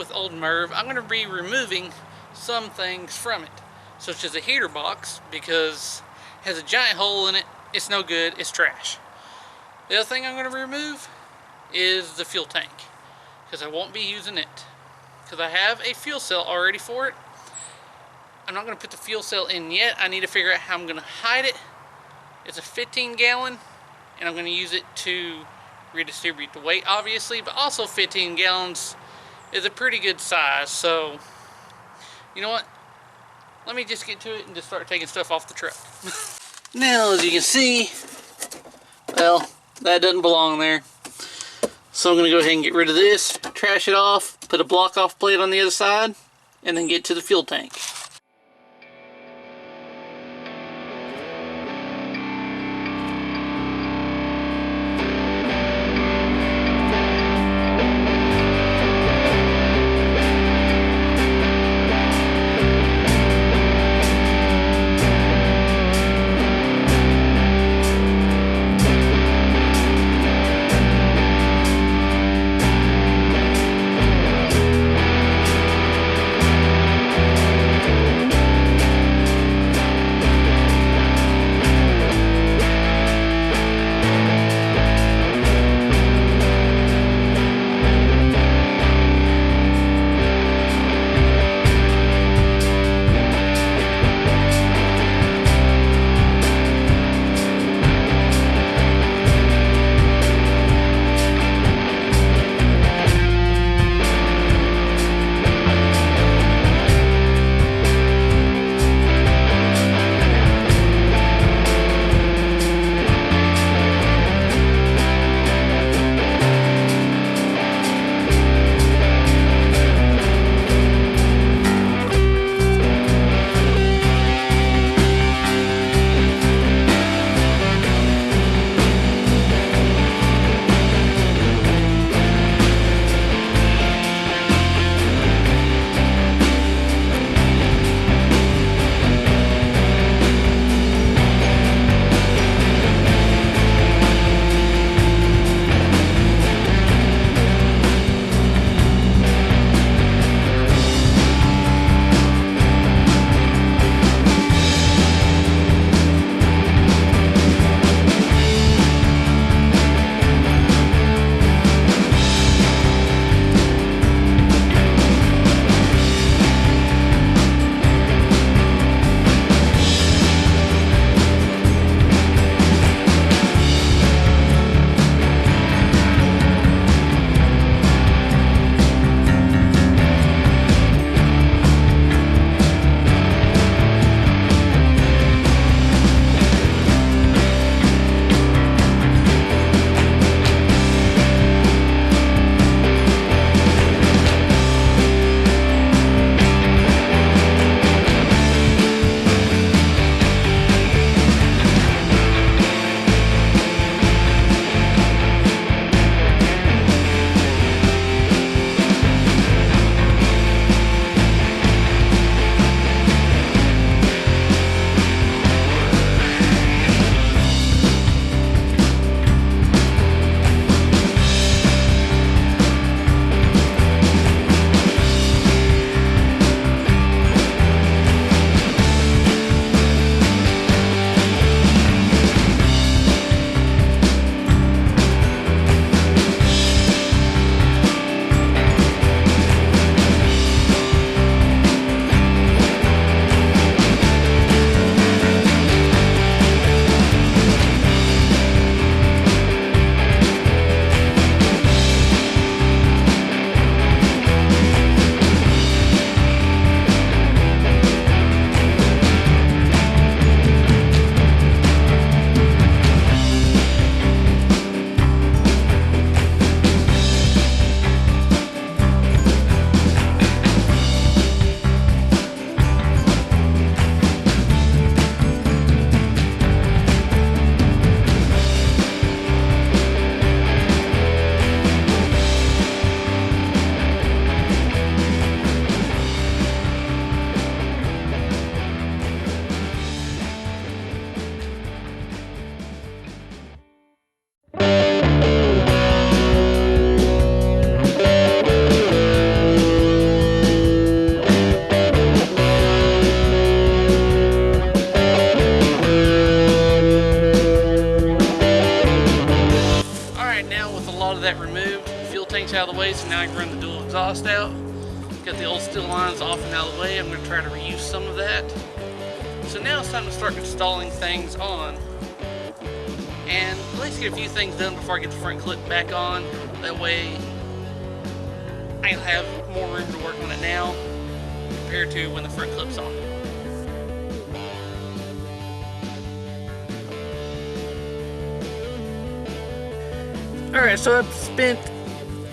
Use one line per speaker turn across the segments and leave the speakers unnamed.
with old Merv, I'm going to be removing some things from it, such as a heater box, because it has a giant hole in it. It's no good, it's trash. The other thing I'm going to remove is the fuel tank, because I won't be using it, because I have a fuel cell already for it. I'm not going to put the fuel cell in yet. I need to figure out how I'm going to hide it. It's a 15-gallon, and I'm going to use it to redistribute the weight, obviously, but also 15 gallons is a pretty good size. So, you know what? Let me just get to it and just start taking stuff off the truck. Now, as you can see, well, that doesn't belong there. So I'm going to go ahead and get rid of this, trash it off, put a block off plate on the other side, and then get to the fuel tank. way, so now I can run the dual exhaust out. Got the old steel lines off and out of the way. I'm going to try to reuse some of that. So now it's time to start installing things on, and at least get a few things done before I get the front clip back on. That way I'll have more room to work on it now compared to when the front clip's on. Alright, so I've spent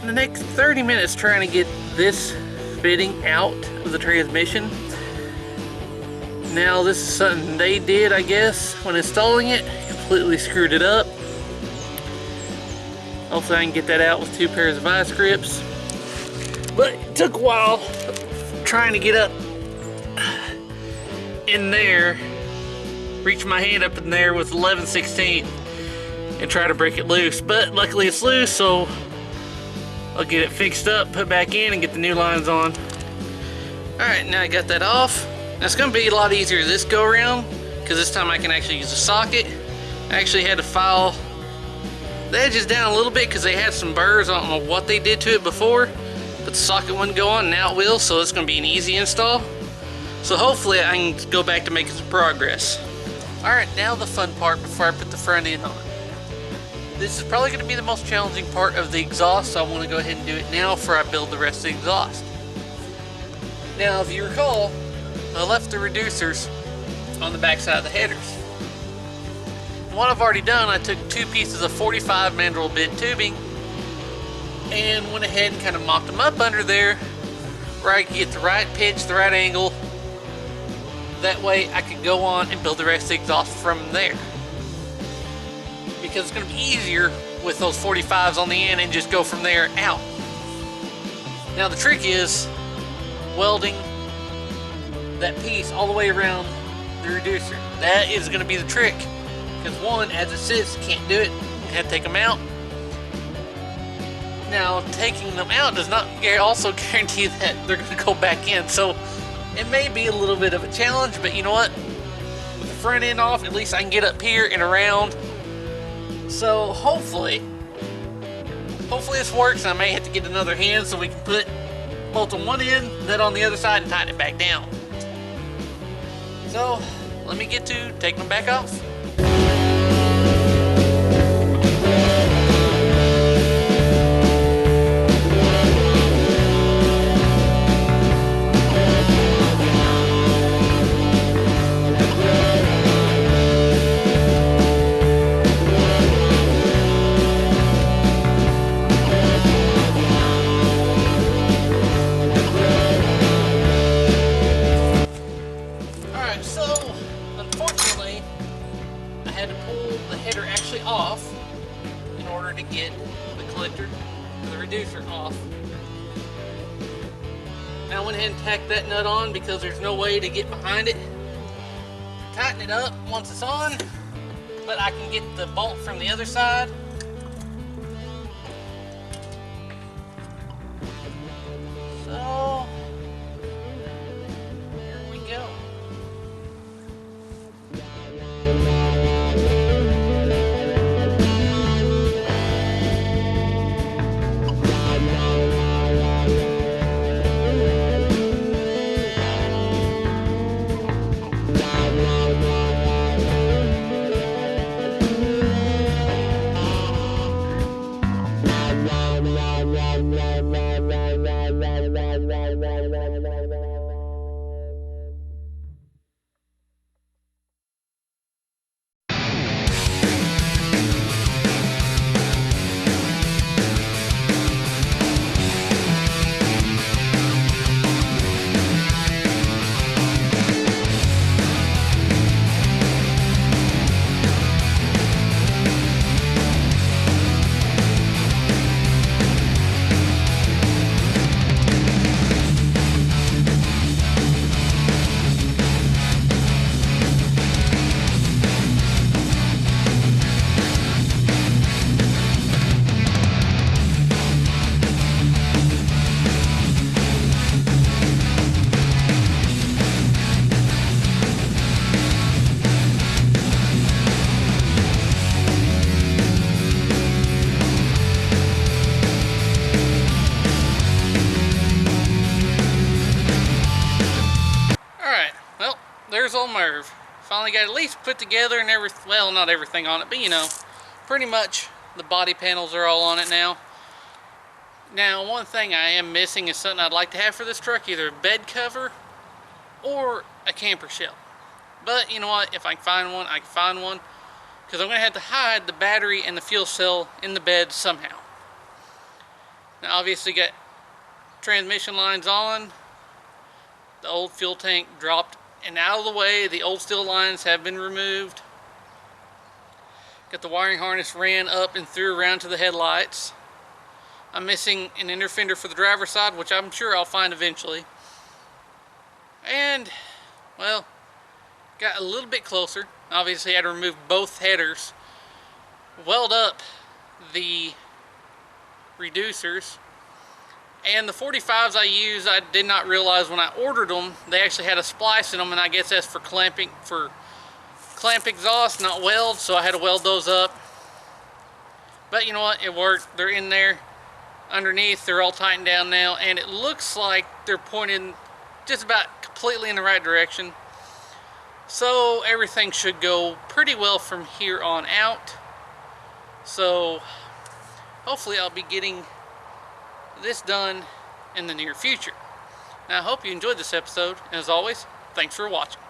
the next 30 minutes trying to get this fitting out of the transmission. Now this is something they did, I guess, when installing it. Completely screwed it up. Hopefully I can get that out with 2 pairs of vice grips. But it took a while trying to get up in there, reach my hand up in there with 11/16 and try to break it loose. But luckily it's loose, so I'll get it fixed up, put back in, and get the new lines on. Alright, now I got that off. Now it's going to be a lot easier this go around, because this time I can actually use a socket. I actually had to file the edges down a little bit because they had some burrs. I don't know what they did to it before, but the socket wouldn't go on, now it will, so it's going to be an easy install. So hopefully I can go back to making some progress. Alright, now the fun part before I put the front end on. This is probably going to be the most challenging part of the exhaust, so I want to go ahead and do it now before I build the rest of the exhaust. Now, if you recall, I left the reducers on the back side of the headers. What I've already done, I took 2 pieces of 45 mandrel bit tubing and went ahead and kind of mocked them up under there where I could get the right pitch, the right angle. That way I could go on and build the rest of the exhaust from there. Because it's going to be easier with those 45s on the end and just go from there out. Now the trick is welding that piece all the way around the reducer. That is going to be the trick, because one, as it sits, can't do it. You have to take them out. Now taking them out does not also guarantee that they're going to go back in, so it may be a little bit of a challenge, but you know what, with the front end off, at least I can get up here and around. So hopefully this works, and I may have to get another hand so we can put bolt on one end, then on the other side, and tighten it back down. So let me get to taking them back off. To get the collector or the reducer off. Now I went ahead and tacked that nut on because there's no way to get behind it. Tighten it up once it's on, but I can get the bolt from the other side. So here we go. Well, there's old Merv. Finally got at least put together and everything. Well, not everything on it, but you know, pretty much the body panels are all on it now. Now, one thing I am missing is something I'd like to have for this truck, either a bed cover or a camper shell. But you know what, if I can find one, I can find one, because I'm going to have to hide the battery and the fuel cell in the bed somehow. Now obviously got transmission lines on, the old fuel tank dropped and out of the way, the old steel lines have been removed. Got the wiring harness ran up and through around to the headlights. I'm missing an inner fender for the driver's side, which I'm sure I'll find eventually. And, well, got a little bit closer. Obviously I had to remove both headers, weld up the reducers, and the 45s I use, I did not realize when I ordered them they actually had a splice in them, and I guess that's for clamp exhaust, not weld, so I had to weld those up. But you know what, it worked. They're in there underneath, they're all tightened down now, and it looks like they're pointing just about completely in the right direction. So everything should go pretty well from here on out. So hopefully I'll be getting this done in the near future. Now I hope you enjoyed this episode, and as always, thanks for watching.